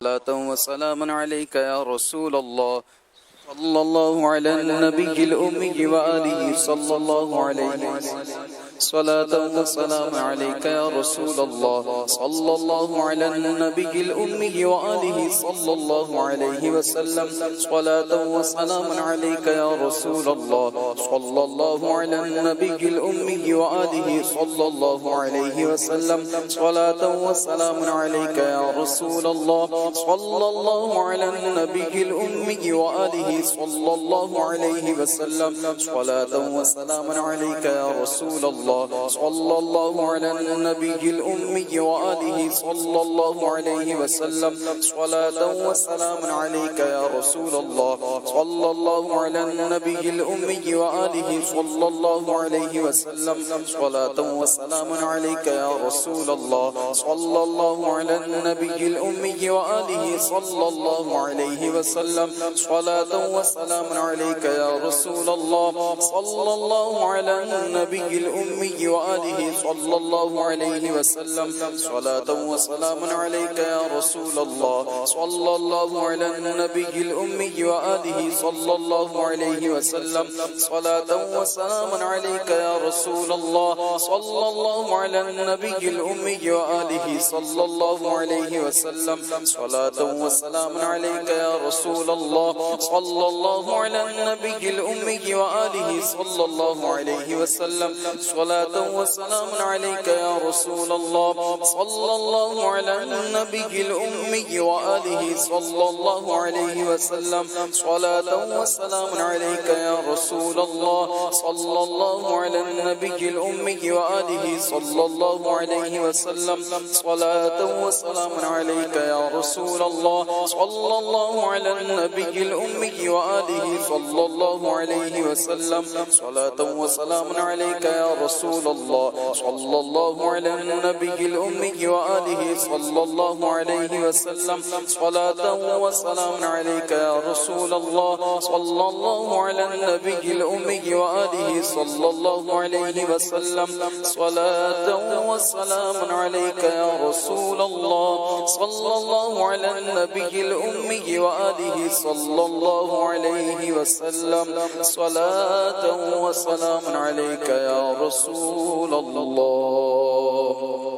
صلاة وسلام عليك يا رسول الله صلى الله على النبي الأمي وآله صلى الله عليه وسلم صلاة وسلام عليك يا رسول الله صلى الله على النبي الأمي وآله صلى الله عليه وسلم صلاة وسلام عليك يا رسول الله صلى الله على النبي الأمي وآله صلى الله عليه وسلم صلاة وسلام عليك يا رسول الله صلى الله على النبي الأمي وآله صلى الله عليه وسلم صلاة وسلام عليك يا رسول الله صلى الله على النبي الأمي وآله صلى الله عليه وسلم صلاة وسلام عليك يا رسول الله صلى الله على النبي الأمي وآله صلى الله عليه وسلم صلاة وسلام عليك يا رسول الله صلى الله على النبي الأمي وآله صلى الله عليه وسلم صلاة وسلام عليك يا رسول الله صلى الله على النبي الأمي وآله صلى الله عليه وسلم صلاة وسلام عليك يا رسول الله صلى الله على النبي الأمي وآله صلى الله عليه وسلم صلاة وسلام عليك يا رسول الله صلى الله على النبي الأمي وآله صلى الله عليه وسلم صلاة وسلام عليك يا رسول الله صلى الله على النبي الأمي وآله صلى الله عليه وسلم صلاة وسلام عليك يا رسول الله صلى الله على النبي الأمي وآله صلى الله عليه وسلم صلاة وسلام عليك يا رسول الله صلى الله على النبي الأمي وآله صلى الله عليه وسلم صلاة وسلام عليك يا رسول الله صلى الله على النبي الأمي وآله صلى الله عليه وسلم صلاة وسلام عليك يا رسول الله صلى الله على النبي الأمي وآله صلى الله عليه وسلم صلاة وسلام عليك يا رسول الله صلى الله على النبي الأمي وآله صلى الله عليه وسلم صلاة وسلام عليك يا رسول الله صلى الله على النبي الأمي وآله صلى الله عليه وسلم صلاة وسلام عليك يا رسول الله.